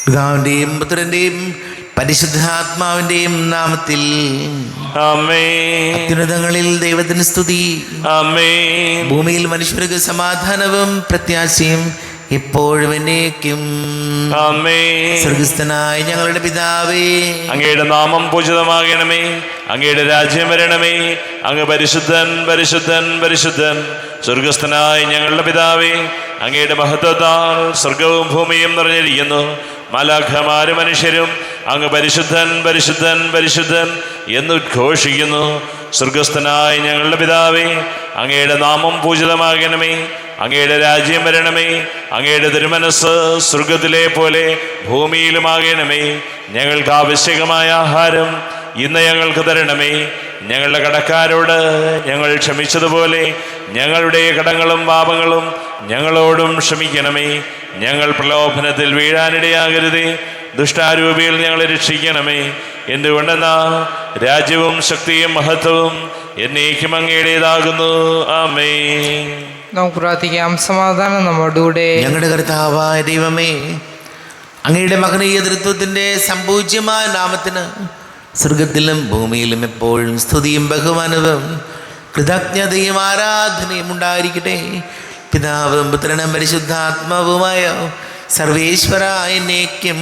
പിതാവിന്റെയും പുത്രന്റെയും പരിശുദ്ധാത്മാവിന്റെയും നാമത്തിൽ ആമേൻ. അത്യുന്നതങ്ങളിൽ ദൈവത്തിന് സ്തുതി. ആമേൻ. ഭൂമിയിൽ മനുഷ്യർക്ക് സമാധാനവും പ്രത്യാശയും എപ്പോഴും എന്നേക്കും. ആമേൻ. സ്വർഗസ്ഥനായ ഞങ്ങളുടെ പിതാവേ, അങ്ങയുടെ നാമം പൂജിതമാകണമേ. അങ്ങയുടെ രാജ്യം വരണമേ. അങ്ങ് പരിശുദ്ധൻ പരിശുദ്ധൻ പരിശുദ്ധൻ. സ്വർഗസ്ഥനായ ഞങ്ങളുടെ പിതാവേ, അങ്ങയുടെ മഹത്വത്താൽ സ്വർഗവും ഭൂമിയും നിറഞ്ഞിരിക്കുന്നു. മാലാഖമാരും മനുഷ്യരും അങ്ങ് പരിശുദ്ധൻ പരിശുദ്ധൻ പരിശുദ്ധൻ എന്നുദ്ഘോഷിക്കുന്നു. സ്വർഗസ്ഥനായ ഞങ്ങളുടെ പിതാവേ, അങ്ങയുടെ നാമം പൂജിതമാകണമേ. അങ്ങയുടെ രാജ്യം വരണമേ. അങ്ങയുടെ തിരുമനസ് സ്വർഗത്തിലെ പോലെ ഭൂമിയിലുമാകണമേ. ഞങ്ങൾക്ക് ആവശ്യകമായ ആഹാരം ഇന്ന് ഞങ്ങൾക്ക് തരണമേ. ഞങ്ങളുടെ കടക്കാരോട് ഞങ്ങൾ ക്ഷമിച്ചതുപോലെ ഞങ്ങളുടെ കടങ്ങളും പാപങ്ങളും ഞങ്ങളോടും ക്ഷമിക്കണമേ. ഞങ്ങൾ പ്രലോഭനത്തിൽ വീഴാനിടയാകരുതേ. ദുഷ്ടാരൂപിയിൽ ഞങ്ങളെ രക്ഷിക്കണമേ. എന്തുകൊണ്ടെന്നാ രാജ്യവും ശക്തിയും മഹത്വവും എന്നേക്കും അങ്ങയുടേതാകുന്നു. ആമേൻ. നമുക്ക് പ്രാർത്ഥിക്കാം. സമാധാനം നമ്മുടെ കൂടെ. ഞങ്ങളുടെ കർത്താവായ ദൈവമേ, അങ്ങയുടെ മഹനീയ തൃത്വത്തിന്റെ സമ്പൂജ്യമായ നാമത്തിന് സ്വർഗത്തിലും ഭൂമിയിലും എപ്പോഴും സ്തുതിയും ബഹുമാനവും കൃതജ്ഞതയും ആരാധനയും ഉണ്ടായിരിക്കട്ടെ. പിതാവും പുത്രനും പരിശുദ്ധാത്മാവുമായ സർവേശ്വരായ എന്നേക്കും.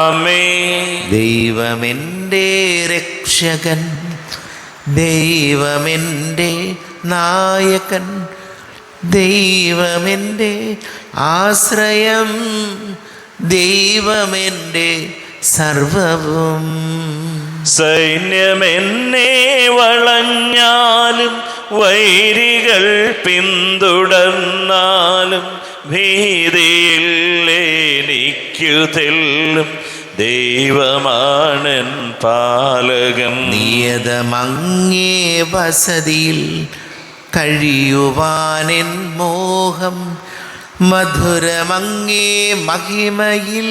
ആമേൻ. ദൈവമെൻ്റെ രക്ഷകൻ, ദൈവമെൻ്റെ നായകൻ, ദൈവമെൻ്റെ ആശ്രയം, ദൈവമെൻ്റെ സർവവും. സൈന്യമെന്നെ വളഞ്ഞാലും വൈരികൾ പിന്തുടർന്നാലും ഭീതിയിൽ എനിക്കു തെല്ലും ദൈവമാണൻ പാലകൻ. നിയതമങ്ങേ വസതിയിൽ കഴിയുവാനെൻ മോഹം, മധുരമങ്ങേ മഹിമയിൽ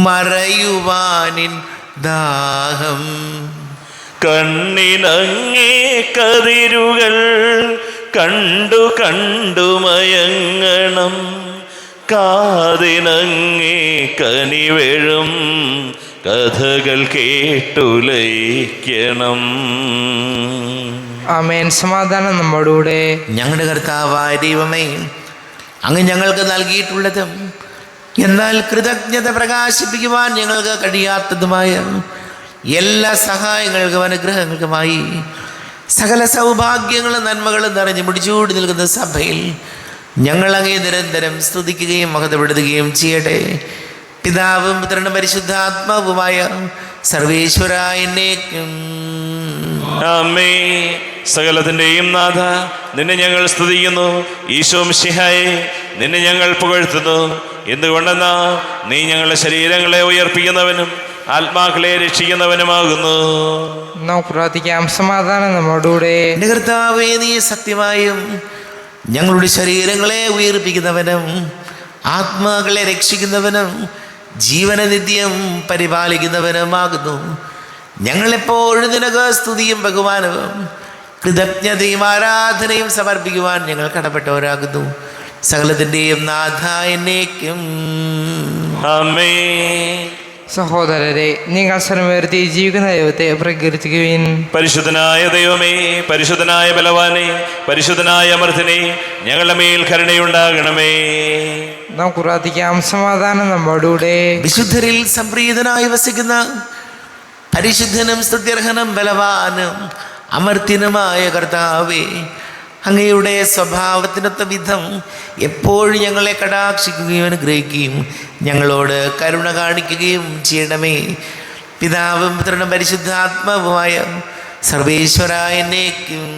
മറയുവാനിൻ ദാഹം. കണ്ണിനങ്ങേ കതിരുകൾ കണ്ടു കണ്ടു മയങ്ങണം, കാതിനങ്ങേ കനിവെഴും കഥകൾ കേട്ടുലയിക്കണം. ആമേൻ. സമാധാനം നമ്മുടെ കൂടെ. ഞങ്ങളുടെ കർത്താവായ ദൈവമേ, അങ്ങ് ഞങ്ങൾക്ക് നൽകിയിട്ടുള്ളതും എന്നാൽ കൃതജ്ഞത പ്രകാശിപ്പിക്കുവാൻ ഞങ്ങൾക്ക് കഴിയാത്തതുമായ എല്ലാ സഹായങ്ങൾക്കും അനുഗ്രഹങ്ങൾക്കുമായി സകല സൗഭാഗ്യങ്ങളും നന്മകളും നിറഞ്ഞ് മുടിച്ചൂടി നിൽക്കുന്ന സഭയിൽ ഞങ്ങൾ അങ്ങേ നിരന്തരം സ്തുതിക്കുകയും മഹത്വപ്പെടുത്തുകയും ചെയ്യട്ടെ. പിതാവും പുത്രനും പരിശുദ്ധാത്മാവുമായ സർവേശ്വരായ എന്നേക്കും. ആമേൻ. സകലത്തിൻ്റെയും നാഥ, നിന്നെ ഞങ്ങൾ സ്തുതിക്കുന്നു. ഈശോ മിശിഹായേ, നിന്നെ ഞങ്ങൾ പുകഴ്ത്തുന്നു. എന്തുകൊണ്ടെന്നാ നീ ഞങ്ങളുടെ ശരീരങ്ങളെ ഉയർപ്പിക്കുന്നവനും ആത്മാക്കളെ രക്ഷിക്കുന്നവനുമാകുന്നു. നമുക്ക് പ്രാർത്ഥിക്കാം. സമാധാനം നമ്മുടെ കൂടെ. എൻ്റെ കർത്താവേ, നീ സത്യമായും ഞങ്ങളുടെ ശരീരങ്ങളെ ഉയർപ്പിക്കുന്നവനും ആത്മാക്കളെ രക്ഷിക്കുന്നവനും ജീവനനിത്യം പരിപാലിക്കുന്നവനുമാകുന്നു. ഞങ്ങളെപ്പോഴും നിനക്ക് സ്തുതിയും ബഹുമാനവും കൃതജ്ഞതയും ആരാധനയും സമർപ്പിക്കുവാൻ ഞങ്ങൾ കടപ്പെട്ടവരാകുന്നു. സകലത്തിൻ്റെയും നാഥ എന്നേക്കും. ആമേൻ. സഹോദരരെ, നിങ്ങൾ സ്വരമുയർത്തി ജീവിക്കുന്ന ദൈവത്തെ പ്രകീർത്തിക്കുവിൻ. പരിശുദ്ധനായ ദൈവമേ, പരിശുദ്ധനായ ബലവാനെ, പരിശുദ്ധനായ അമർത്തിനെ, ഞങ്ങളുടെ മേൽ കരുണയുണ്ടാകണമേ. നമുക്ക് പ്രാർത്ഥിക്കാം. സമാധാനം നമ്മുടെ കൂടെ. വിശുദ്ധരിൽ സംപ്രീതനായി വസിക്കുന്ന പരിശുദ്ധനും സ്തുത്യർഹനും ബലവാനും അമർത്യനുമായ കർത്താവേ, അങ്ങയുടെ സ്വഭാവത്തിനൊത്ത വിധം എപ്പോഴും ഞങ്ങളെ കടാക്ഷിക്കുകയും അനുഗ്രഹിക്കുകയും ഞങ്ങളോട് കരുണ കാണിക്കുകയും ചെയ്യണമേ. പിതാവും പുത്രനും പരിശുദ്ധാത്മാവുമായ സർവേശ്വരായ എന്നേക്കും.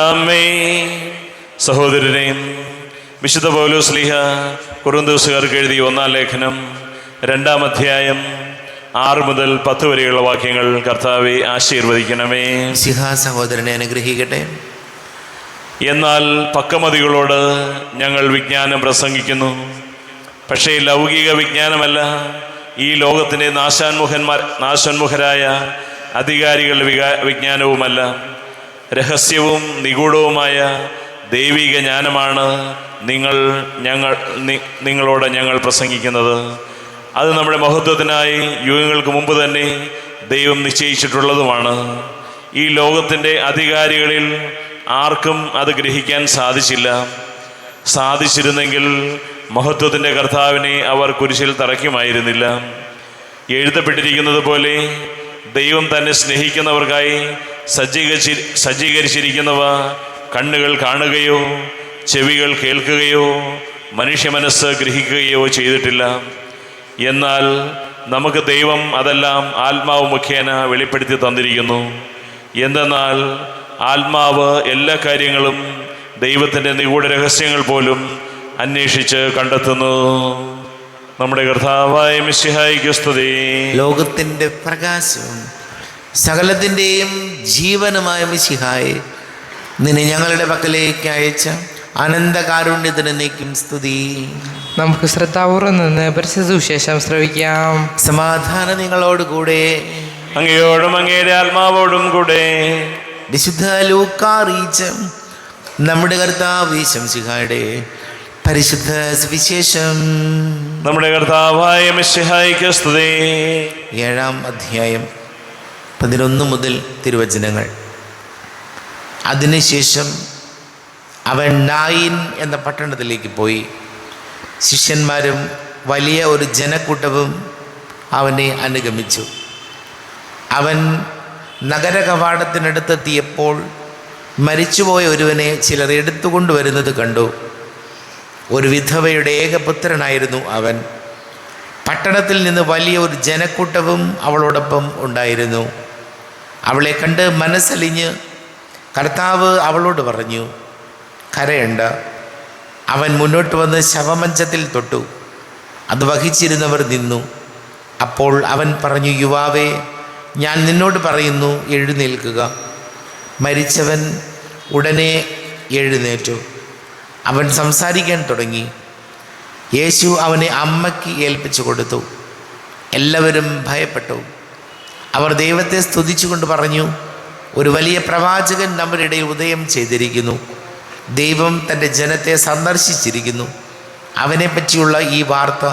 ആമേൻ. സഹോദരനെ, വിശുദ്ധ പൗലോസ് ശ്ലീഹ കൊരിന്ത്യർക്കാർക്ക് എഴുതിയ 1-ാം ലേഖനം 2-ാം അധ്യായം 6 മുതൽ 10 വരെയുള്ള വാക്യങ്ങൾ കർത്താവെ ആശീർവദിക്കണമേ. മിശിഹാ സഹോദരനെ അനുഗ്രഹിക്കട്ടെ. എന്നാൽ പക്വമതികളോട് ഞങ്ങൾ വിജ്ഞാനം പ്രസംഗിക്കുന്നു. പക്ഷേ ലൗകിക വിജ്ഞാനമല്ല, ഈ ലോകത്തിൻ്റെ നാശോന്മുഖരായ അധികാരികളുടെ വിജ്ഞാനവുമല്ല, രഹസ്യവും നിഗൂഢവുമായ ദൈവിക ജ്ഞാനമാണ് നിങ്ങളോട് ഞങ്ങൾ പ്രസംഗിക്കുന്നത്. അത് നമ്മുടെ മഹത്വത്തിനായി യുഗങ്ങൾക്ക് മുമ്പ് തന്നെ ദൈവം നിശ്ചയിച്ചിട്ടുള്ളതുമാണ്. ഈ ലോകത്തിൻ്റെ അധികാരികളിൽ ആർക്കും അത് ഗ്രഹിക്കാൻ സാധിച്ചിരുന്നെങ്കിൽ മഹത്വത്തിൻ്റെ കർത്താവിനെ അവർ കുരിശിൽ തറയ്ക്കുമായിരുന്നില്ല. എഴുതപ്പെട്ടിരിക്കുന്നത് പോലെ ദൈവം തന്നെ സ്നേഹിക്കുന്നവർക്കായി സജ്ജീകരിച്ചിരിക്കുന്നവ കണ്ണുകൾ കാണുകയോ ചെവികൾ കേൾക്കുകയോ മനുഷ്യ മനസ്സ് ഗ്രഹിക്കുകയോ ചെയ്തിട്ടില്ല. എന്നാൽ നമുക്ക് ദൈവം അതെല്ലാം ആത്മാവ് മുഖേന വെളിപ്പെടുത്തി തന്നിരിക്കുന്നു. എന്തെന്നാൽ ആത്മാവ് എല്ലാ കാര്യങ്ങളും ദൈവത്തിൻ്റെ നിഗൂഢ രഹസ്യങ്ങൾ പോലും അന്വേഷിച്ച് കണ്ടെത്തുന്നു. നമ്മുടെ കർത്താവായ മിശിഹായിക്ക് സ്തുതി. ലോകത്തിൻ്റെ പ്രകാശവും സകലത്തിൻ്റെയും ജീവനുമായ മിശിഹായെ, നിന്നെ ഞങ്ങളുടെ പക്കലേക്ക് അയച്ച അനന്തകാരുണ്യത്തിന് നീക്കും സ്തുതി. നമുക്ക് ശ്രദ്ധാപൂർവം നിന്ന് പരിശുദ്ധ സുവിശേഷം ശ്രവിക്കാം. സമാധാനം നിങ്ങളോടുകൂടെ. അങ്ങയോടും അങ്ങയുടെ ആത്മാവോടും കൂടെ. വിശുദ്ധ ലൂക്കാ അറിയിച്ച നമ്മുടെ കർത്താവ് മിശിഹായുടെ പരിശുദ്ധ സുവിശേഷം. നമ്മുടെ കർത്താവായ മിശിഹായിക്ക് സ്തുതി. 7-ാം അധ്യായം 11 മുതൽ തിരുവചനങ്ങൾ. അതിനുശേഷം അവൻ നായിൻ എന്ന പട്ടണത്തിലേക്ക് പോയി. ശിഷ്യന്മാരും വലിയ ഒരു ജനക്കൂട്ടവും അവനെ അനുഗമിച്ചു. അവൻ നഗര കവാടത്തിനടുത്തെത്തിയപ്പോൾ മരിച്ചുപോയ ഒരുവനെ ചിലർ എടുത്തുകൊണ്ടുവരുന്നത് കണ്ടു. ഒരു വിധവയുടെ ഏകപുത്രനായിരുന്നു അവൻ. പട്ടണത്തിൽ നിന്ന് വലിയ ഒരു ജനക്കൂട്ടവും അവളോടൊപ്പം ഉണ്ടായിരുന്നു. അവളെ കണ്ട് മനസ്സലിഞ്ഞ് കർത്താവ് അവളോട് പറഞ്ഞു, കരയണ്ട. അവൻ മുന്നോട്ട് വന്ന് ശവമഞ്ചത്തിൽ തൊട്ടു. അത് വഹിച്ചിരുന്നവർ നിന്നു. അപ്പോൾ അവൻ പറഞ്ഞു, യുവാവേ, ഞാൻ നിന്നോട് പറയുന്നു, എഴുന്നേൽക്കുക. മരിച്ചവൻ ഉടനെ എഴുന്നേറ്റു. അവൻ സംസാരിക്കാൻ തുടങ്ങി. യേശു അവനെ അമ്മയ്ക്ക് ഏൽപ്പിച്ചു കൊടുത്തു. എല്ലാവരും ഭയപ്പെട്ടു. അവർ ദൈവത്തെ സ്തുതിച്ചുകൊണ്ട് പറഞ്ഞു, ഒരു വലിയ പ്രവാചകൻ നമ്മുടെ ഇടയിൽ ഉദയം ചെയ്തിരിക്കുന്നു. ദൈവം തൻ്റെ ജനത്തെ സന്ദർശിച്ചിരിക്കുന്നു. അവനെപ്പറ്റിയുള്ള ഈ വാർത്ത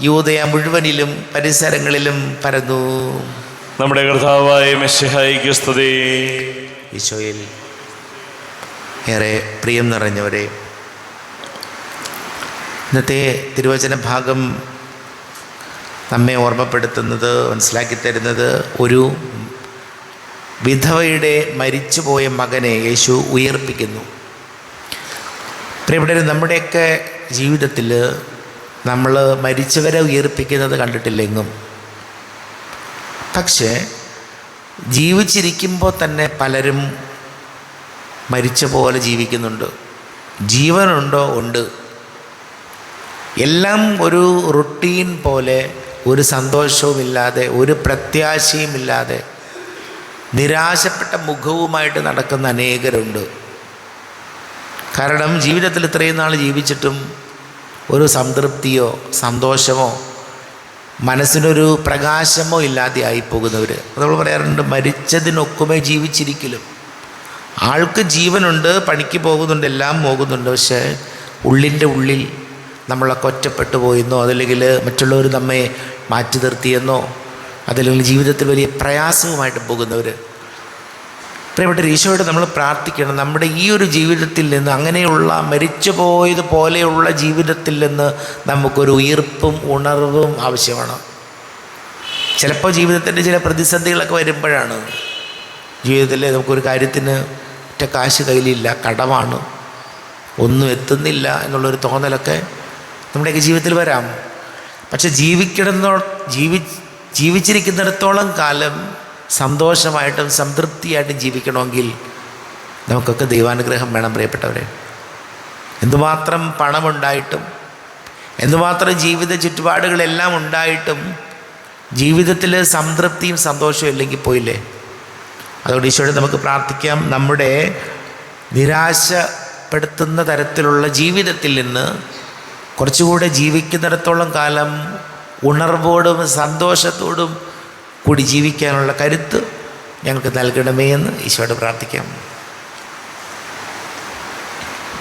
യൂദയ മുഴുവനിലും പരിസരങ്ങളിലും പരന്നു. നമ്മുടെ കർത്താവായ മിശിഹായിക്ക് സ്തുതി. ഈശോയിൽ ഏറെ പ്രിയം നിറഞ്ഞവരെ, ഇന്നത്തെ തിരുവചന ഭാഗം നമ്മെ ഓർമ്മപ്പെടുത്തുന്നത്, മനസ്സിലാക്കി തരുന്നത്, ഒരു വിധവയുടെ മരിച്ചുപോയ മകനെ യേശു ഉയർപ്പിക്കുന്നു. പ്രിയപ്പെട്ടവരെ, നമ്മുടെയൊക്കെ ജീവിതത്തിൽ നമ്മൾ മരിച്ചവരെ ഉയർപ്പിക്കുന്നത് കണ്ടിട്ടില്ലെങ്കും. പക്ഷേ ജീവിച്ചിരിക്കുമ്പോൾ തന്നെ പലരും മരിച്ച പോലെ ജീവിക്കുന്നുണ്ട്. ജീവനുണ്ടോ? ഉണ്ട്. എല്ലാം ഒരു റുട്ടീൻ പോലെ, ഒരു സന്തോഷവുമില്ലാതെ, ഒരു പ്രത്യാശയുമില്ലാതെ, നിരാശപ്പെട്ട മുഖവുമായിട്ട് നടക്കുന്ന അനേകരുണ്ട്. കാരണം ജീവിതത്തിൽ ഇത്രയും നാൾ ജീവിച്ചിട്ടും ഒരു സംതൃപ്തിയോ സന്തോഷമോ മനസ്സിനൊരു പ്രകാശമോ ഇല്ലാതെ ആയിപ്പോകുന്നവർ. നമ്മൾ പറയാറുണ്ട്, മരിച്ചതിനൊക്കുമേ ജീവിച്ചിരിക്കലും. ആൾക്ക് ജീവനുണ്ട്, പണിക്ക് പോകുന്നുണ്ട്, എല്ലാം പോകുന്നുണ്ട്. പക്ഷേ ഉള്ളിൻ്റെ ഉള്ളിൽ നമ്മളൊക്കെ ഒറ്റപ്പെട്ടു പോയെന്നോ, അതല്ലെങ്കിൽ മറ്റുള്ളവർ നമ്മെ മാറ്റി നിർത്തിയെന്നോ, അതല്ലെങ്കിൽ ജീവിതത്തിൽ വലിയ പ്രയാസവുമായിട്ട് പോകുന്നവർ. പ്രിയപ്പെട്ട ഈശോയോട് നമ്മൾ പ്രാർത്ഥിക്കണം, നമ്മുടെ ഈ ഒരു ജീവിതത്തിൽ നിന്ന്, അങ്ങനെയുള്ള മരിച്ചു പോയതുപോലെയുള്ള ജീവിതത്തിൽ നിന്ന് നമുക്കൊരു ഉയിർപ്പും ഉണർവും ആവശ്യമാണ്. ചിലപ്പോൾ ജീവിതത്തിൻ്റെ ചില പ്രതിസന്ധികളൊക്കെ വരുമ്പോഴാണ്, ജീവിതത്തിൽ നമുക്കൊരു കാര്യത്തിന് ഒറ്റ കാശ് കയ്യിലില്ല, കടമാണ്, ഒന്നും എത്തുന്നില്ല എന്നുള്ളൊരു തോന്നലൊക്കെ നമ്മുടെയൊക്കെ ജീവിതത്തിൽ വരാം. പക്ഷെ ജീവിച്ചിരിക്കുന്നിടത്തോളം കാലം സന്തോഷമായിട്ടും സംതൃപ്തിയായിട്ടും ജീവിക്കണമെങ്കിൽ നമുക്കൊക്കെ ദൈവാനുഗ്രഹം വേണം. പ്രിയപ്പെട്ടവരെ, എന്തുമാത്രം പണമുണ്ടായിട്ടും, എന്തുമാത്രം ജീവിത ചുറ്റുപാടുകളെല്ലാം ഉണ്ടായിട്ടും ജീവിതത്തിൽ സംതൃപ്തിയും സന്തോഷവും ഇല്ലെങ്കിൽ പോയില്ലേ. അതുകൊണ്ട് ഈശോയോട് നമുക്ക് പ്രാർത്ഥിക്കാം, നമ്മുടെ നിരാശപ്പെടുത്തുന്ന തരത്തിലുള്ള ജീവിതത്തിൽ നിന്ന് കുറച്ചുകൂടെ ജീവിക്കുന്നിടത്തോളം കാലം ഉണർവോടും സന്തോഷത്തോടും കൂടി ജീവിക്കാനുള്ള കരുത്ത് ഞങ്ങൾക്ക് നൽകണമേ എന്ന് ഈശോയോട് പ്രാർത്ഥിക്കാം.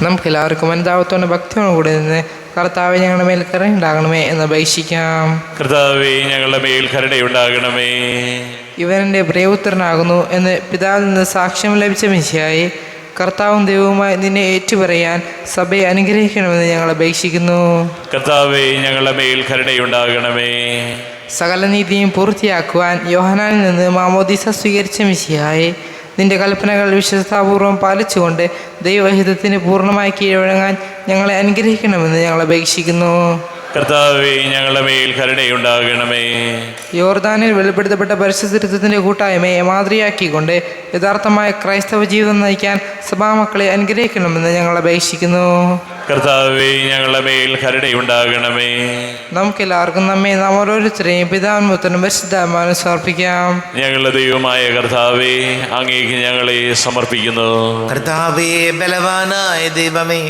നമുക്ക് എല്ലാവർക്കും അനുതാപത്തോടെ ഭക്തിയോടെ കൂടെ നിന്ന് കർത്താവ് ഞങ്ങളുടെ മേൽ കരുണയുണ്ടാകണമേ എന്ന് അപേക്ഷിക്കാം. കർത്താവേ, ഞങ്ങളുടെ മേൽ കരുണയുണ്ടാകണമേ. ഇവനെൻ്റെ പ്രിയപുത്രനാകുന്നു എന്ന് പിതാവിൽ നിന്ന് സാക്ഷ്യം ലഭിച്ച മിശിഹായെ, കർത്താവും ദൈവവുമായി നിന്നെ ഏറ്റുപറയാൻ സഭയെ അനുഗ്രഹിക്കണമെന്ന് ഞങ്ങൾ അപേക്ഷിക്കുന്നു. കർത്താവേ, ഞങ്ങളുടെ മേൽ കരുണയുണ്ടാകണമേ. സകല നീതിയും പൂർത്തിയാക്കുവാൻ യോഹന്നാനിൽ നിന്ന് മാമോദീസ സ്വീകരിച്ച മിശിഹായെ, നിന്റെ കൽപ്പനകൾ വിശ്വസ്താപൂർവം പാലിച്ചുകൊണ്ട് ദൈവഹിതത്തിന് പൂർണ്ണമായി കീഴടങ്ങാൻ ഞങ്ങളെ അനുഗ്രഹിക്കണമെന്ന് ഞങ്ങൾ അപേക്ഷിക്കുന്നു. കർത്താവേ, ഞങ്ങളുടെ മേൽ കരുണയുണ്ടാകണമേ. യോർദാനിൽ വെളിപ്പെടുത്തപ്പെട്ട പരിശുദ്ധത്വത്തിൻ്റെ കൂട്ടായ്മയെ മാതൃയാക്കിക്കൊണ്ട് യഥാർത്ഥമായ ക്രൈസ്തവ ജീവിതം നയിക്കാൻ സഭാമക്കളെ അനുഗ്രഹിക്കണമെന്ന് ഞങ്ങൾ അപേക്ഷിക്കുന്നു. കർത്താവേ, ഞങ്ങളുടെ മേൽ കരുണയുണ്ടാകണമേ. നമുക്കെല്ലാവർക്കും നാം ഓരോരുത്തരെയും പിതാവിനും പുത്രനും പരിശുദ്ധാത്മാവിനും സമർപ്പിക്കാം. ഞങ്ങളുടെ ദൈവമായ കർത്താവേ, അങ്ങേക്ക് ഞങ്ങളെ സമർപ്പിക്കുന്നു. കർത്താവേ, ബലവാനായ ദൈവമേ,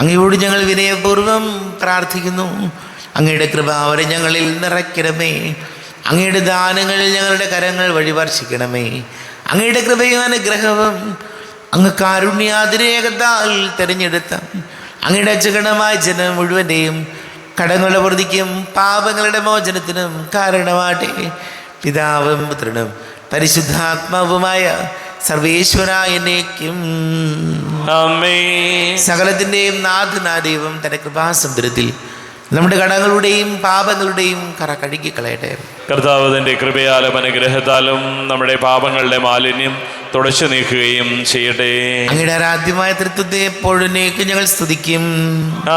അങ്ങയോട് ഞങ്ങൾ വിനയപൂർവ്വം പ്രാർത്ഥിക്കുന്നു. അങ്ങയുടെ കൃപാവരെ ഞങ്ങളിൽ നിറയ്ക്കണമേ. അങ്ങയുടെ ദാനങ്ങളിൽ ഞങ്ങളുടെ കരങ്ങൾ വഴി വർഷിക്കണമേ. അങ്ങയുടെ കൃപയും അനുഗ്രഹവും അങ്ങ് കാരുണ്യാതിരേകത്താൽ തിരഞ്ഞെടുത്ത അങ്ങയുടെ അജഗണമായ ജനം മുഴുവൻ്റെയും കടങ്ങളുടെ പ്രതിക്കും പാപങ്ങളുടെ മോചനത്തിനും കാരണമാട്ടെ. പിതാവും പുത്രനും പരിശുദ്ധാത്മാവുമായ സർവേശ്വരായ എന്നേക്കും ആമേൻ. സകലത്തിൻ്റെയും നാഥനായ ദൈവം തൻ്റെ കൃപാസമുദ്രത്തിൽ നമ്മുടെ കടങ്ങളുടെയും പാപങ്ങളുടെയും കറ കഴുകിക്കളയട്ടെ. കർത്താവ് തൻ്റെ കൃപയാലും അനുഗ്രഹത്താലും നമ്മുടെ പാപങ്ങളുടെ മാലിന്യം തുടച്ചു നീക്കുകയും ചെയ്യട്ടെ. അങ്ങയുടെ ആരാധ്യമായ തൃത്വത്തെ എപ്പോഴും ഞങ്ങൾ സ്തുതിക്കും.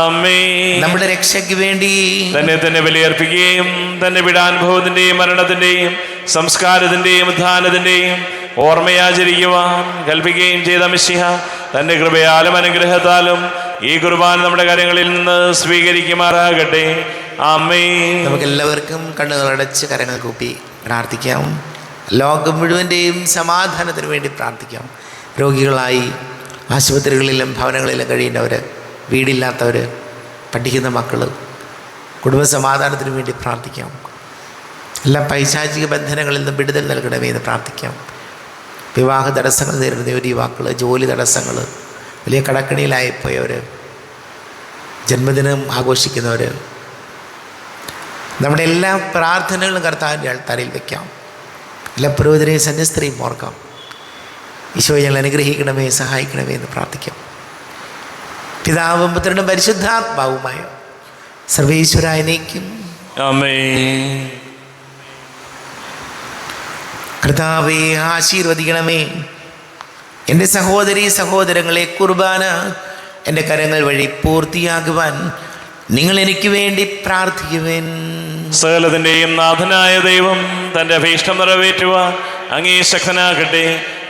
ആമേൻ. നമ്മുടെ രക്ഷയ്ക്ക് വേണ്ടി തന്നെ ബലിയർപ്പിക്കുകയും തന്റെ പീഡാനുഭവത്തിന്റെയും മരണത്തിന്റെയും സംസ്കാരത്തിന്റെയും ഉത്ഥാനത്തിന്റെയും ഓർമ്മയാചരിക്കുവാൻ കൽപ്പിക്കുകയും ചെയ്ത മിശിഹ തന്റെ കൃപയാലും അനുഗ്രഹത്താലും ഈ കുർബാന നമ്മുടെ കാര്യങ്ങളിൽ നിന്ന് സ്വീകരിക്കുമാറാകട്ടെ. ആമേൻ. നമുക്കെല്ലാവർക്കും കണ്ണുകളടച്ച് കരങ്ങൾ കൂപ്പി പ്രാർത്ഥിക്കാം. ലോകം മുഴുവൻ്റെയും സമാധാനത്തിന് വേണ്ടി പ്രാർത്ഥിക്കാം. രോഗികളായി ആശുപത്രികളിലും ഭവനങ്ങളിലും കഴിയുന്നവർ, വീടില്ലാത്തവർ, പഠിക്കുന്ന മക്കൾ, കുടുംബസമാധാനത്തിന് വേണ്ടി പ്രാർത്ഥിക്കാം. എല്ലാ പൈശാചിക ബന്ധനങ്ങളിൽ നിന്നും വിടുതൽ നൽകണമേ എന്ന് പ്രാർത്ഥിക്കാം. വിവാഹ തടസ്സങ്ങൾ നേരിടുന്ന ഒരു യുവാക്കൾ, ജോലി തടസ്സങ്ങൾ, വലിയ കടക്കണിയിലായിപ്പോയവർ, ജന്മദിനം ആഘോഷിക്കുന്നവർ, നമ്മുടെ എല്ലാ പ്രാർത്ഥനകളും കർത്താവിൻ്റെ ആൾത്താരിൽ വയ്ക്കാം. എല്ലാ പുരോഹിതരെയും സന്യസ്തരെയും ഓർക്കാം. ഈശോയെ ഞങ്ങൾ അനുഗ്രഹിക്കണമേ, സഹായിക്കണമേ എന്ന് പ്രാർത്ഥിക്കാം. പിതാവും പുത്രനും പരിശുദ്ധാത്മാവുമായ സർവേശ്വരായ എന്നേക്കും ആമേൻ. കർത്താവേ, ആശീർവദിക്കണമേ. എൻ്റെ സഹോദരീ സഹോദരങ്ങളെ, കുർബാന എൻ്റെ കരങ്ങൾ വഴി പൂർത്തിയാകുവാൻ നിങ്ങൾ എനിക്ക് വേണ്ടി പ്രാർത്ഥിക്കുവേൻ. സകലത്തിൻ്റെയും നാഥനായ ദൈവം തൻ്റെ അഭീഷ്ടം നിറവേറ്റുവാൻ അങ്ങേ ശക്തനാകട്ടെ.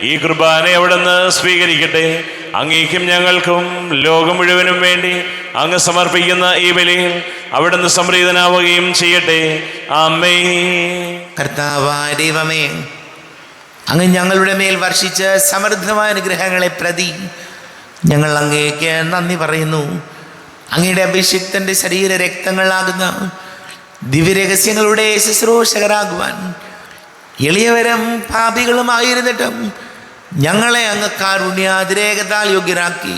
ഈ കുർബാന അവിടുന്ന് സ്വീകരിക്കട്ടെ. അങ്ങേക്കും ഞങ്ങൾക്കും ലോകം മുഴുവനും വേണ്ടി അങ്ങ് സമർപ്പിക്കുന്ന ഈ ബലിയിൽ അവിടുന്ന് സംപ്രീതനാവുകയും ചെയ്യട്ടെ. ആമേൻ. കർത്താവായ ദൈവമേ, അങ്ങ് ഞങ്ങളുടെ മേൽ വർഷിച്ച സമൃദ്ധമായ അനുഗ്രഹങ്ങളെ പ്രതി ഞങ്ങൾ അങ്ങേക്ക് നന്ദി പറയുന്നു. അങ്ങയുടെ അഭിഷിക്തൻ്റെ ശരീര രക്തങ്ങളാകുന്ന ദിവ്യരഹസ്യങ്ങളുടെ ശുശ്രൂഷകരാകുവാൻ എളിയവരും പാപികളുമായിരുന്നിട്ടും ഞങ്ങളെ അങ്ങ് കാരുണ്യാതിരേകത്താൽ യോഗ്യരാക്കി.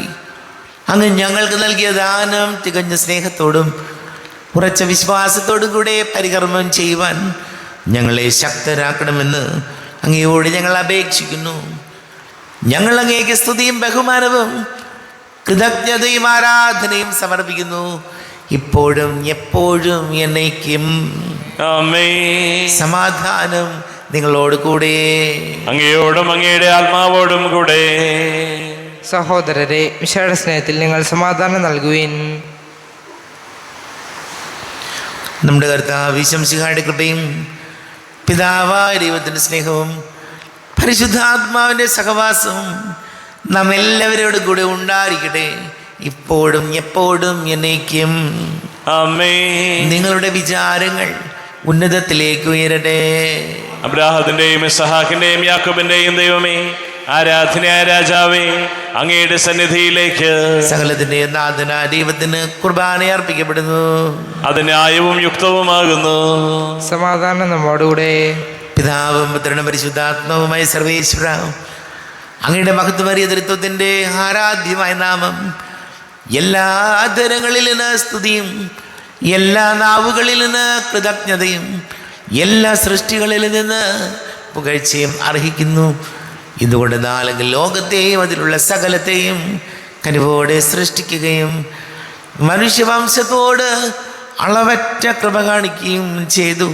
അങ്ങ് ഞങ്ങൾക്ക് നൽകിയ ദാനം തികഞ്ഞ സ്നേഹത്തോടും ഉറച്ച വിശ്വാസത്തോടും കൂടെ പരികർമ്മം ചെയ്യുവാൻ ഞങ്ങളെ ശക്തരാക്കണമെന്ന് അങ്ങയോട് ഞങ്ങൾ അപേക്ഷിക്കുന്നു. ഞങ്ങൾ അങ്ങേക്ക് സ്തുതിയും ബഹുമാനവും കൃതജ്ഞതയും ആരാധനയും സമർപ്പിക്കുന്നു, ഇപ്പോഴും എപ്പോഴും എന്നേക്കും. ആമേൻ. സമാധാനം നിങ്ങളോട് കൂടെ, അങ്ങയോടും അങ്ങയുടെ ആത്മാവോടും കൂടെ. സഹോദരരെ, മിശിഹായുടെ സ്നേഹത്തിൽ നിങ്ങൾ സമാധാനം നൽകുവിൻ. നമ്മുടെ കർത്താവ് ഈശോമിശിഹായുടെ കൃപയും പിതാവായ ദൈവത്തിൻ്റെ സ്നേഹവും പരിശുദ്ധാത്മാവിൻ്റെ സഹവാസവും നാം എല്ലാവരോടും കൂടെ ഉണ്ടായിരിക്കട്ടെ, ഇപ്പോഴും എപ്പോഴും എന്നേക്കും. ആമേൻ. നിങ്ങളുടെ വിചാരങ്ങൾ ഉന്നതത്തിലേക്ക് ഉയരട്ടെ. അബ്രാഹത്തിന്റെയും ഇസ്ഹാക്കിന്റെയും യാക്കോബിന്റെയും ദൈവമേ, ആരാധനയായ രാജാവേ, അങ്ങയുടെ സന്നിധിയിലേക്ക് സകലത്തിന്റെ നാഥനായ ദൈവത്തിന് കുർബാന അർപ്പിക്കപ്പെടുന്നു. അത് ന്യായവും യുക്തവുമാകുന്നു. സമാധാനം നമ്മോടുകൂടെ. പിതാവും പുത്രനും പരിശുദ്ധാത്മാവുമായ സർവേശ്വര, അങ്ങയുടെ മഹത്വമേറിയ തൃത്വത്തിൻ്റെ ആരാധ്യമായ നാമം എല്ലാ ആദരങ്ങളിൽ നിന്ന് സ്തുതിയും, എല്ലാ നാവുകളിൽ നിന്ന് കൃതജ്ഞതയും, എല്ലാ സൃഷ്ടികളിൽ നിന്ന് പുകഴ്ചയും അർഹിക്കുന്നു. ഇതുകൊണ്ട് നാലെങ്കിൽ ലോകത്തെയും അതിലുള്ള സകലത്തെയും കനിവോടെ സൃഷ്ടിക്കുകയും മനുഷ്യവംശത്തോട് അളവറ്റ കൃപ കാണിക്കുകയും ചെയ്തു.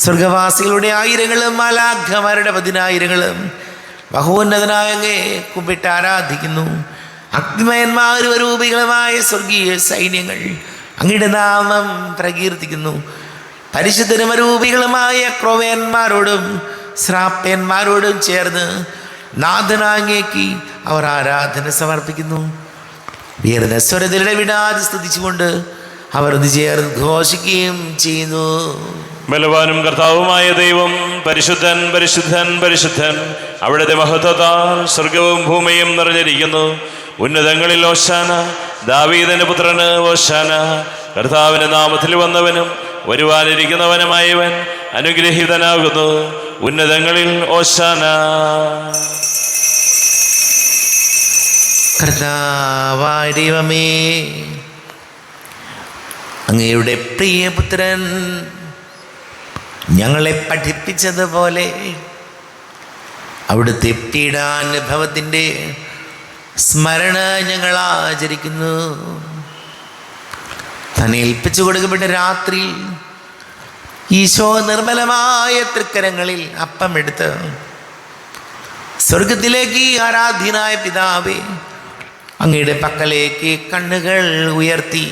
സ്വർഗവാസികളുടെ ആയിരങ്ങളും മാലാഖമാരുടെ 10,000ങ്ങളും മഹോന്നതനായ അങ്ങയെ കുമ്പിട്ട് ആരാധിക്കുന്നു. അഗ്നിമയന്മാരും അരൂപികളുമായ സ്വർഗീയ സൈന്യങ്ങൾ അങ്ങയുടെ നാമം പ്രകീർത്തിക്കുന്നു. പരിശുദ്ധരും അരൂപികളുമായ ക്രോവേന്മാരോടും ശ്രാപ്യന്മാരോടും ചേർന്ന് നാഥനാങ്ങേക്ക് അവർ ആരാധന സമർപ്പിക്കുന്നു. ഉയർന്ന സ്വരത്തിലൂടെ വിടാതെ സ്തുതിച്ചുകൊണ്ട് അവർ ഒന്ന് ചേർന്ന് ഘോഷിക്കുകയും ചെയ്യുന്നു. ബലവാനും കർത്താവുമായ ദൈവം പരിശുദ്ധൻ, പരിശുദ്ധൻ, പരിശുദ്ധൻ. അവിടുത്തെ മഹത്വത്താൽ സ്വർഗവും ഭൂമിയും നിറഞ്ഞിരിക്കുന്നു. ഉന്നതങ്ങളിൽ ഓശാന, ദാവീദിന്റെ പുത്രന് ഓശാന. കർത്താവിന്റെ നാമത്തിൽ വന്നവനും വരുവാനിരിക്കുന്നവനുമായവൻ അനുഗ്രഹീതനാകുന്നു. ഉന്നതങ്ങളിൽ ഓശാന. കർത്താവായ ദൈവമേ, അങ്ങയുടെ പ്രിയപുത്രൻ ഞങ്ങളെ പഠിപ്പിച്ചതുപോലെ അവിടുത്തെ പീഡാനുഭവത്തിൻ്റെ സ്മരണ ഞങ്ങൾ ആചരിക്കുന്നു. തന്നെ ഏൽപ്പിച്ചു കൊടുക്കപ്പെട്ട രാത്രി ഈശോ നിർമ്മലമായ തൃക്കരങ്ങളിൽ അപ്പമെടുത്ത് സ്വർഗത്തിലേക്ക് ആരാധ്യനായ പിതാവേ അങ്ങയുടെ പക്കലേക്ക് കണ്ണുകൾ ഉയർത്തി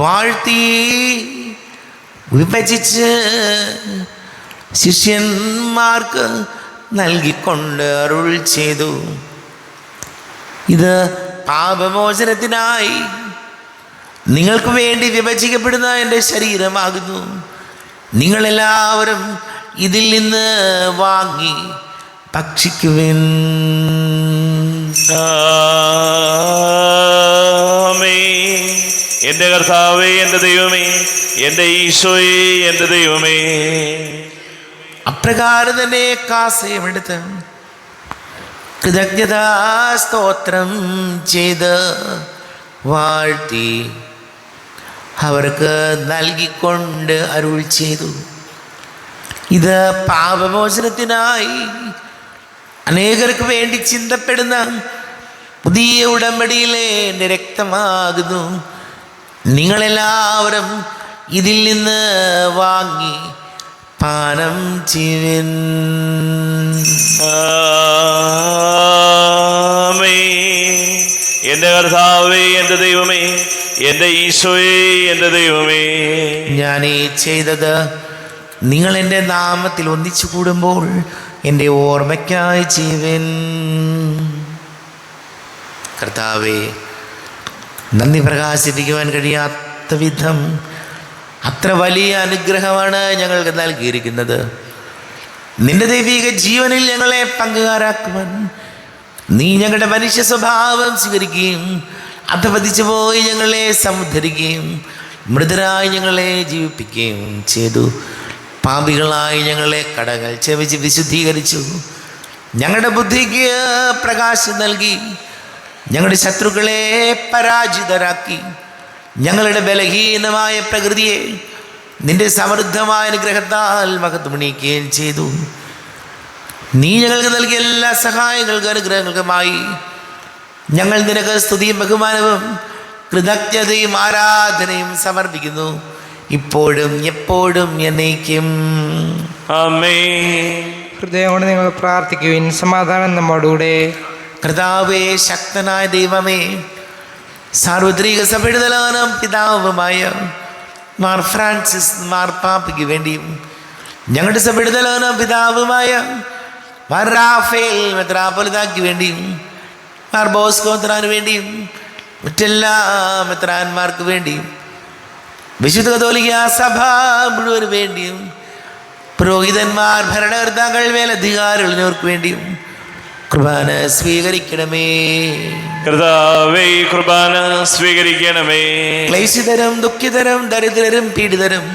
വാഴ്ത്തി വിഭജിച്ച് ശിഷ്യന്മാർക്ക് നൽകിക്കൊണ്ട് അരുൾ ചെയ്തു, ഇത് പാപമോചനത്തിനായി നിങ്ങൾക്ക് വേണ്ടി വിഭജിക്കപ്പെടുന്ന എൻ്റെ ശരീരമാകുന്നു. നിങ്ങളെല്ലാവരും ഇതിൽ നിന്ന് വാങ്ങി ഭക്ഷിക്കുവിൻ. എൻ്റെ കർത്താവേ, എൻ്റെ ദൈവമേ, എൻ്റെ ഈശോയേ, എൻ്റെ ദൈവമേ. അപ്രകാരം തന്നെ കാസയമെടുത്ത് കൃതജ്ഞതാ സ്തോത്രം ചെയ്ത് വാഴ്ത്തി അവർക്ക് നൽകിക്കൊണ്ട് അരുൾ ചെയ്തു, ഇത് പാപമോചനത്തിനായി അനേകർക്ക് വേണ്ടി ചിന്തപ്പെടുന്ന പുതിയ ഉടമ്പടിയിലെ എൻ്റെ രക്തമാകുന്നു. നിങ്ങളെല്ലാവരും ഇതിൽ നിന്ന് വാങ്ങി പാനം ചെയ്യുവിൻ. എൻ്റെ കർത്താവേ, എൻ്റെ ദൈവമേ, എൻ്റെ ഈശോയേ, എൻ്റെ ദൈവമേ. ഞാൻ ഈ ചെയ്തത് നിങ്ങൾ എൻ്റെ നാമത്തിൽ ഒന്നിച്ചു കൂടുമ്പോൾ എൻ്റെ ഓർമ്മയ്ക്കായി ചെയ്യുവിൻ. കർത്താവേ, നന്ദി പ്രകാശിപ്പിക്കുവാൻ കഴിയാത്ത വിധം അത്ര വലിയ അനുഗ്രഹമാണ് ഞങ്ങൾക്ക് നൽകിയിരിക്കുന്നത്. നിന്റെ ദൈവിക ജീവനിൽ ഞങ്ങളെ പങ്കുകാരാക്കുവാൻ നീ ഞങ്ങളുടെ മനുഷ്യ സ്വഭാവം സ്വീകരിക്കുകയും അധപതിച്ചു പോയി ഞങ്ങളെ സമുദ്ധരിക്കുകയും മൃതരായി ഞങ്ങളെ ജീവിപ്പിക്കുകയും ചെയ്തു. പാപികളായി ഞങ്ങളെ കടങ്ങൾ ക്ഷമിച്ച് വിശുദ്ധീകരിച്ചു. ഞങ്ങളുടെ ബുദ്ധിക്ക് പ്രകാശം നൽകി ഞങ്ങളുടെ ശത്രുക്കളെ പരാജിതരാക്കി. ഞങ്ങളുടെ ബലഹീനമായ പ്രകൃതിയെ നിന്റെ സമൃദ്ധമായ അനുഗ്രഹത്താൽ മഹത്വമണിയിക്കുകയും ചെയ്തു. നീ ഞങ്ങൾക്ക് നൽകിയ എല്ലാ സഹായങ്ങൾക്കും അനുഗ്രഹങ്ങൾക്കുമായി ഞങ്ങൾ നിനക്ക് സ്തുതിയും ബഹുമാനവും കൃതജ്ഞതയും ആരാധനയും സമർപ്പിക്കുന്നു, ഇപ്പോഴും എപ്പോഴും എന്നേക്കും. ആമേൻ. ഹൃദയം കൊണ്ട് നിങ്ങൾ പ്രാർത്ഥിക്കുവിൻ. സമാധാനം നമ്മോടുകൂടെ. കർത്താവേ, ശക്തനായ ദൈവമേ, സാർവത്രിക സഭയുടെ തലവനും പിതാവുമായ മാർ ഫ്രാൻസിസ് മാർപ്പാപ്പയ്ക്ക് വേണ്ടിയും ഞങ്ങളുടെ സഭയുടെ തലവനും പിതാവുമായ മാർ റാഫേൽ മെത്രാപ്പൊലീത്തായ്ക്ക് വേണ്ടിയും മാർ ബോസ്കോ മെത്രാന് വേണ്ടിയും മറ്റെല്ലാ മെത്രാന്മാർക്ക് വേണ്ടിയും വിശുദ്ധ കത്തോലിക്ക സഭ മുഴുവന് വേണ്ടിയും പുരോഹിതന്മാർ, ഭരണകർത്താക്കൾ, മേലധികാരികൾ എന്നിവർക്ക് വേണ്ടിയും കുർബാന സ്വീകരിക്കണമേ. കർത്താവേ, കുർബാന സ്വീകരിക്കണമേ. ക്ലേശിതരും ദുഃഖിതരും ദരിദ്രരും പീഡിതരും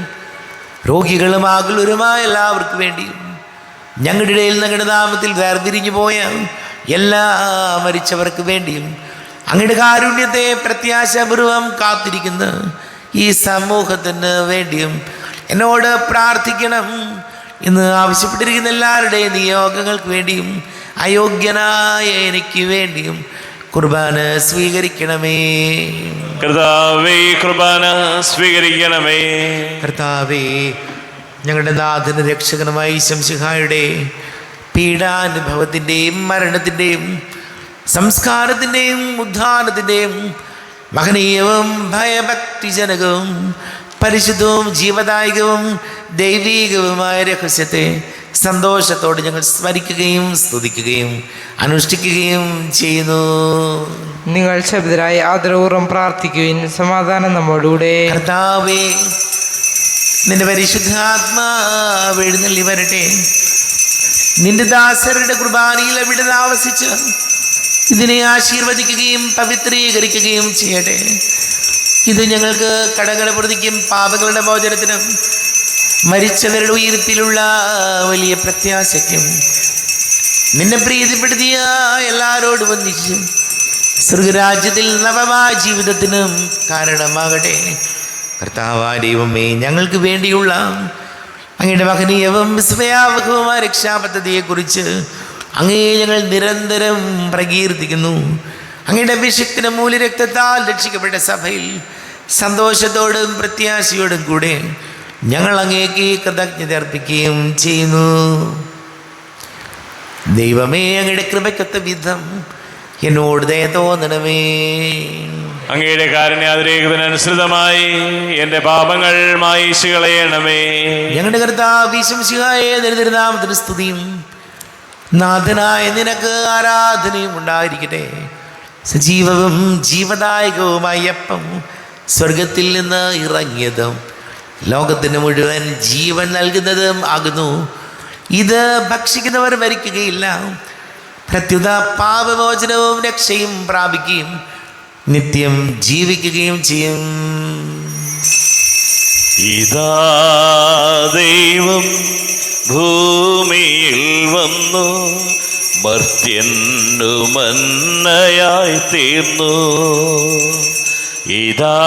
രോഗികളും ആകുലരുമായ എല്ലാവർക്കും വേണ്ടിയും ഞങ്ങളുടെ ഇടയിൽ ഞങ്ങളുടെ നാമത്തിൽ വേർതിരിഞ്ഞു പോയ എല്ലാ മരിച്ചവർക്ക് വേണ്ടിയും അങ്ങയുടെ കാരുണ്യത്തെ പ്രത്യാശപൂർവം കാത്തിരിക്കുന്ന ഈ സമൂഹത്തിന് വേണ്ടിയും എന്നോട് പ്രാർത്ഥിക്കണം. ഇന്ന് ആവശ്യപ്പെട്ടിരിക്കുന്ന എല്ലാവരുടെയും നിയോഗങ്ങൾക്ക് വേണ്ടിയും അയോഗ്യനായ എനിക്ക് വേണ്ടിയും കുർബാന സ്വീകരിക്കണമേ. കർത്താവേ, കുർബാന സ്വീകരിക്കണമേ. കർത്താവേ, ഞങ്ങളുടെ നാഥന് രക്ഷകനുമായ ശംസിഹായുടെ പീഡാനുഭവത്തിൻ്റെയും മരണത്തിൻ്റെയും സംസ്കാരത്തിൻ്റെയും ഉദ്ധാനത്തിൻ്റെയും മഹനീയവും ഭയഭക്തിജനകവും പരിശുദ്ധവും ജീവദായകവും ദൈവീകവുമായ രഹസ്യത്തെ സന്തോഷത്തോടെ ഞങ്ങൾ സ്മരിക്കുകയും സ്തുതിക്കുകയും അനുഷ്ഠിക്കുകയും ചെയ്യുന്നു. നിങ്ങൾ ശബ്ദരായി ആദരപൂർവ്വം പ്രാർത്ഥിക്കുവിൻ. സമാധാനം നമ്മോടുകൂടെ. കർത്താവേ, നിന്റെ പരിശുദ്ധാത്മാവ് എഴുന്നള്ളി വരട്ടെ. നിന്റെ ദാസരുടെ കുർബാനയിൽ അവിടെ താമസിച്ച് ഇതിനെ ആശീർവദിക്കുകയും പവിത്രീകരിക്കുകയും ചെയ്യട്ടെ. ഇത് ഞങ്ങൾക്ക് കടങ്ങളുടെ പ്രതിക്കും പാപങ്ങളുടെ മോചനത്തിനും മരിച്ചവരുടെ ഉയർപ്പിലുള്ള വലിയ പ്രത്യാശയ്ക്കും നിന്നെ പ്രീതിപ്പെടുത്തിയ എല്ലാവരോടും ഒന്നിച്ച് സ്വർഗരാജ്യത്തിൽ നവമായ ജീവിതത്തിനും കാരണമാകട്ടെ. കർത്താവായ ദൈവമേ, ഞങ്ങൾക്ക് വേണ്ടിയുള്ള അങ്ങയുടെ മഹനീയവും വിസ്മയാവഹവുമായ രക്ഷാപദ്ധതിയെക്കുറിച്ച് അങ്ങേ ഞങ്ങൾ നിരന്തരം പ്രകീർത്തിക്കുന്നു. അങ്ങയുടെ അഭിഷിക്തന്റെ മൂല്യരക്തത്താൽ രക്ഷിക്കപ്പെട്ട സഭയിൽ സന്തോഷത്തോടും പ്രത്യാശയോടും കൂടെ ഞങ്ങൾ അങ്ങേക്ക് കൃതജ്ഞത അർപ്പിക്കുകയും ചെയ്യുന്നു. ദൈവമേ, അങ്ങയുടെ കൃപയ്ക്കൊത്ത വിധം എന്നോട് ദയ തോന്നണമേ. അങ്ങയുടെ കാരുണ്യാതിരേകത്തിനനുസൃതമായി എൻ്റെ പാപങ്ങൾ മായിച്ചു കളയണമേ. ഞങ്ങളുടെ കർത്താവ് ശംസിഹായെ ദരിദ്രനാമത്തിന് സ്തുതിയും നാഥനായ നിനക്ക് ആരാധനയും ഉണ്ടായിരിക്കട്ടെ. സജീവവും ജീവദായകവുമായ അപ്പം സ്വർഗത്തിൽ നിന്ന് ഇറങ്ങിയതും ലോകത്തിന് മുഴുവൻ ജീവൻ നൽകുന്നതും ആകുന്നു. ഇത് ഭക്ഷിക്കുന്നവർ മരിക്കുകയില്ല, പ്രത്യുത പാപമോചനവും രക്ഷയും പ്രാപിക്കുകയും നിത്യം ജീവിക്കുകയും ചെയ്യും. ഇതാ ദൈവം ഭൂമിയിൽ വന്നു, മർത്യനു മന്നയായി തീർന്നു. ഇതാ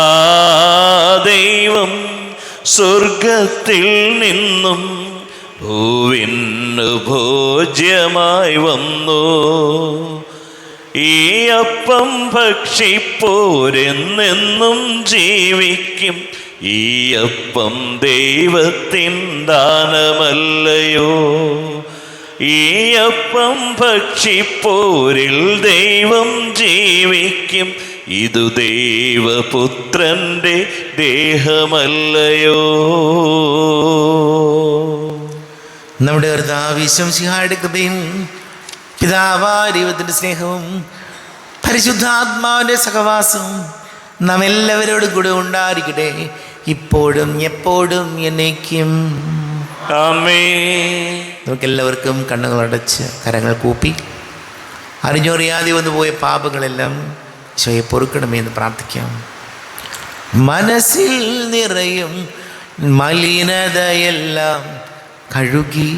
ദൈവം സ്വർഗത്തിൽ നിന്നും ഭൂവിന് ഭോജ്യമായി വന്നു. ഈ അപ്പം ഭക്ഷിപ്പോരെന്നെന്നും ജീവിക്കും. ഈ അപ്പം ദൈവത്തിൻ ദാനമല്ലയോ? ഈ അപ്പം ഭക്ഷിപ്പോരിൽ ദൈവം ജീവിക്കും. ഇതു ദൈവപുത്രന്റെ ദേഹമല്ലയോ? നമ്മുടെ കർത്താവ് ശംസിഹായുടെ കൃപയും പിതാവായ ദൈവത്തിൻ്റെ സ്നേഹവും പരിശുദ്ധാത്മാവിൻ്റെ സഹവാസവും നാം എല്ലാവരോടും കൂടെ ഉണ്ടായിരിക്കട്ടെ, ഇപ്പോഴും എപ്പോഴും എന്നേക്കും. ആമേൻ. നമുക്കെല്ലാവർക്കും കണ്ണുകളടച്ച് കരങ്ങൾ കൂപ്പി അറിഞ്ഞറിയാതെ വന്നു പോയ പാപങ്ങളെല്ലാം ഈശോയെ പൊറുക്കണമേ എന്ന് പ്രാർത്ഥിക്കാം. മനസ്സിൽ നിറയും മലിനതയെല്ലാം കഴുകി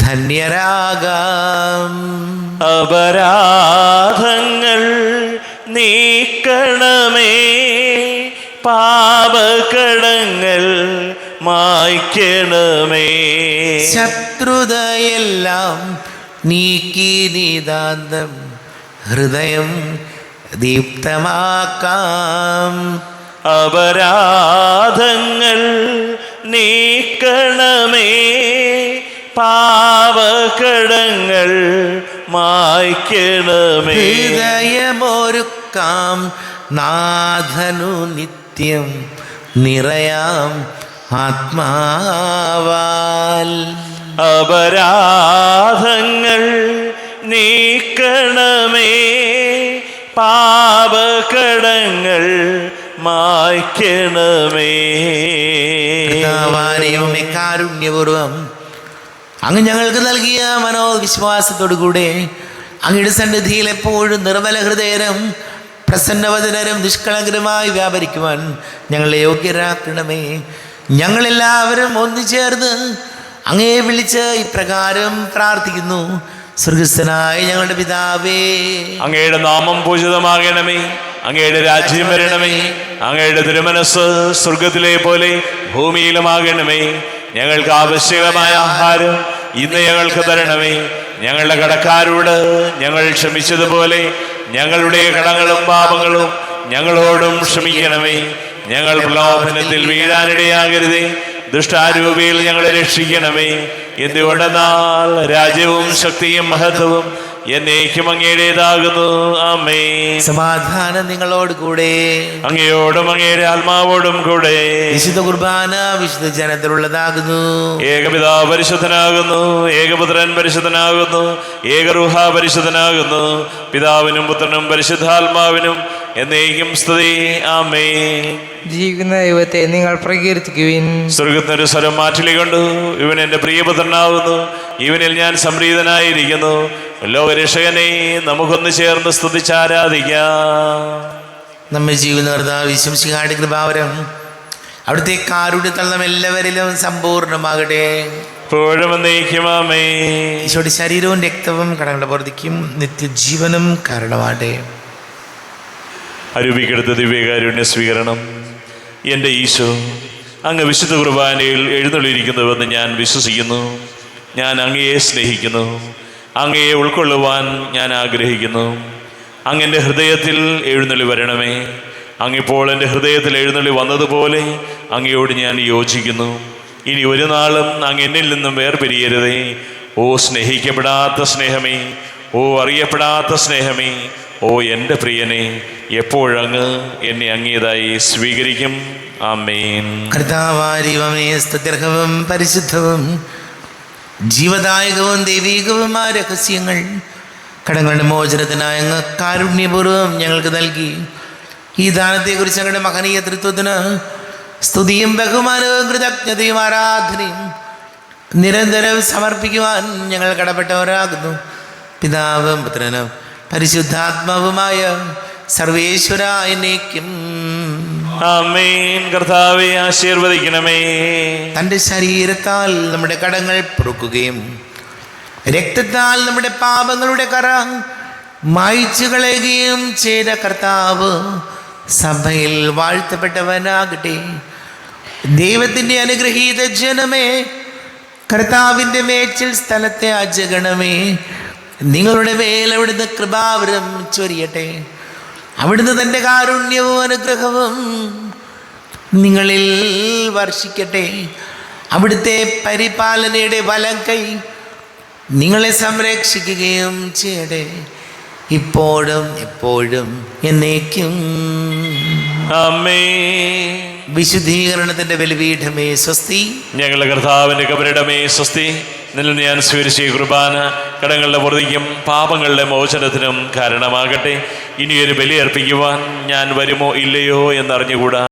ധന്യരാകാം. അപരാധങ്ങൾ നീക്കണമേ, പാപകടങ്ങൾ മായ്ക്കണമേ. ശത്രുതയെല്ലാം നീക്കി നിതാന്തം ഹൃദയം ദീപ്തമാക്കാം. അപരാധങ്ങൾ നീക്കണമേ, പാപകടങ്ങൾ മായ്ക്കണമേ. ഹൃദയമൊരുക്കാം നാഥനു നിത്യം നിറയാം ആത്മാവാൽ. അപരാധങ്ങൾ നീക്കണമേ, പാപകടങ്ങൾ മായ്ക്കണമേ. കാരുണ്യപൂർവം അങ്ങ് ഞങ്ങൾക്ക് നൽകിയ മനോവിശ്വാസത്തോടു കൂടെ അങ്ങയുടെ സന്നിധിയിൽ എപ്പോഴും നിർമ്മല ഹൃദയരും പ്രസന്നവദനരും നിഷ്കളങ്കരമായി വ്യാപരിക്കുവാൻ ഞങ്ങളെ യോഗ്യരാക്കണമേ. ഞങ്ങളെല്ലാവരും ഒന്നു ചേർന്ന് അങ്ങയെ വിളിച്ച് ഇപ്രകാരം പ്രാർത്ഥിക്കുന്നു. സ്വർഗസ്ഥനായ ഞങ്ങളുടെ പിതാവേ, അങ്ങയുടെ നാമം പൂജിതമാകണമേ, അങ്ങയുടെ രാജ്യം വരണമേ, അങ്ങയുടെ തിരുമനസ് സ്വർഗത്തിലെ പോലെ ഭൂമിയിലുമാകണമേ. ഞങ്ങൾക്ക് ആവശ്യകമായ ആഹാരം ഇന്ന് ഞങ്ങൾക്ക് തരണമേ. ഞങ്ങളുടെ കടക്കാരോട് ഞങ്ങൾ ക്ഷമിച്ചതുപോലെ ഞങ്ങളുടെ കടങ്ങളും പാപങ്ങളും ഞങ്ങളോടും ക്ഷമിക്കണമേ. ഞങ്ങൾ പ്രലോഭനത്തിൽ വീഴാനിടയാകരുതേ, ദുഷ്ടാരൂപിയിൽ ഞങ്ങളെ രക്ഷിക്കണമേ. എന്തുകൊണ്ടെന്നാൽ രാജ്യവും ശക്തിയും മഹത്വവും എന്നേക്കും അങ്ങയുടേതാകുന്നു. ആമേൻ. സമാധാനം നിങ്ങളോട് കൂടെ. അങ്ങയോടും അങ്ങയുടെ ആത്മാവോടും കൂടെ. വിശുദ്ധ കുർബാന വിശുദ്ധ ജനത്തിലുള്ളതാകുന്നു. ഏകപിതാവ് പരിശുദ്ധനാകുന്നു, ഏകപുത്രൻ പരിശുദ്ധനാകുന്നു, ഏകരൂഹ പരിശുദ്ധനാകുന്നു. പിതാവിനും പുത്രനും പരിശുദ്ധാത്മാവിനും എന്നേക്കും സ്തുതി. ആമേൻ. ജീവിക്കുന്ന ദൈവത്തെ നിങ്ങൾ പ്രകീർത്തിക്കുവിൻ. സ്വർഗത്തിനൊരു സ്വരം മാറ്റിലി കണ്ടു, ഇവൻ എൻ്റെ പ്രിയപുത്രനാകുന്നു, ഇവനിൽ ഞാൻ സംപ്രീതനായിരിക്കുന്നു. ലോകരക്ഷകനെ നമുക്കൊന്ന് ചേർന്ന് സ്തുതിച്ചാരാധിക്കാം. നമ്മെ ജീവിത വിശംസിക്കാട് കൃപാവരം അവിടുത്തെ കാരുണ്യത്താൽ നാം എല്ലാവരിലും സമ്പൂർണ്ണമാകട്ടെ. ഇപ്പോഴും എന്നേക്കും ആമേൻ. ഈശോയുടെ ശരീരവും രക്തവും കടങ്ങളുടെ പുറത്തേക്കും നിത്യജീവനും കാരണമാകട്ടെ. അരൂപിക്കെടുത്ത ദിവ്യകാരുണ്യ സ്വീകരണം. എൻ്റെ ഈശോ, അങ്ങ് വിശുദ്ധ കുർബാനയിൽ എഴുന്നള്ളിയിരിക്കുന്നുവെന്ന് ഞാൻ വിശ്വസിക്കുന്നു. ഞാൻ അങ്ങയെ സ്നേഹിക്കുന്നു. അങ്ങയെ ഉൾക്കൊള്ളുവാൻ ഞാൻ ആഗ്രഹിക്കുന്നു. അങ്ങെൻ്റെ ഹൃദയത്തിൽ എഴുന്നള്ളി വരണമേ. അങ്ങിപ്പോൾ എൻ്റെ ഹൃദയത്തിൽ എഴുന്നള്ളി വന്നതുപോലെ അങ്ങയോട് ഞാൻ യോജിക്കുന്നു. ഇനി ഒരു നാളും അങ്ങ് എന്നിൽ നിന്നും വേർപിരിയരുതേ. ഓ സ്നേഹിക്കപ്പെടാത്ത സ്നേഹമേ, ഓ അറിയപ്പെടാത്ത സ്നേഹമേ, ഓ എൻ്റെ പ്രിയനെ, എപ്പോഴങ്ങ് എന്നെ അങ്ങേതായി സ്വീകരിക്കും. ആമേൻ. കർത്താവാരിവമേ, സ്തുത്യർഹവും പരിശുദ്ധവും ജീവദായകവും ദൈവീകവുമായ രഹസ്യങ്ങൾ കടങ്ങളുടെ മോചനത്തിനായ അങ്ങ് കാരുണ്യപൂർവ്വം ഞങ്ങൾക്ക് നൽകി. ഈ ദാനത്തെക്കുറിച്ച് ഞങ്ങളുടെ മഹനീയ തൃത്വത്തിന് സ്തുതിയും ബഹുമാനവും കൃതജ്ഞതയും ആരാധനയും നിരന്തരം സമർപ്പിക്കുവാൻ ഞങ്ങൾ കടപ്പെട്ടവരാകുന്നു. പിതാവും പുത്രനും പരിശുദ്ധാത്മാവുമായ സർവേശ്വര എന്നേക്കും ആമേൻ. കർത്താവേ ആശീർവദിക്കണമേ. തൻ്റെ ശരീരത്താൽ നമ്മുടെ കടങ്ങൾ പൊറുക്കുകയും രക്തത്താൽ നമ്മുടെ പാപങ്ങളുടെ കറ മായ്ച്ചു കളയുകയും ചെയ്ത കർത്താവ് സഭയിൽ വാഴ്ത്തപ്പെട്ടവനാകട്ടെ. ദൈവത്തിൻ്റെ അനുഗ്രഹീത ജനമേ, കർത്താവിൻ്റെ മേച്ചിൽ സ്ഥലത്തെ അജഗണമേ, നിങ്ങളുടെ മേൽ അവിടുന്ന് കൃപാവരം ചൊരിയട്ടെ. അവിടുന്ന് തൻ്റെ കാരുണ്യവും അനുഗ്രഹവും നിങ്ങളിൽ വർഷിക്കട്ടെ. അവിടുത്തെ പരിപാലനയുടെ വലം കൈ നിങ്ങളെ സംരക്ഷിക്കുകയും ചെയ്യട്ടെ, ഇപ്പോഴും എപ്പോഴും എന്നേക്കും. ആമേൻ. വിശുദ്ധീകരണത്തിൻ്റെ ബലിപീഠമേ സ്വസ്തി. ഞങ്ങളുടെ കർത്താവിൻ്റെ കബരിടമേ സ്വസ്തി. നിന്നിൽ ഞാൻ സ്വീകരിച്ച ഈ കുർബാന കടങ്ങളുടെ പൊറുതിക്കും പാപങ്ങളുടെ മോചനത്തിനും കാരണമാകട്ടെ. ഇനിയൊരു ബലി അർപ്പിക്കുവാൻ ഞാൻ വരുമോ ഇല്ലയോ എന്നറിഞ്ഞുകൂടാ.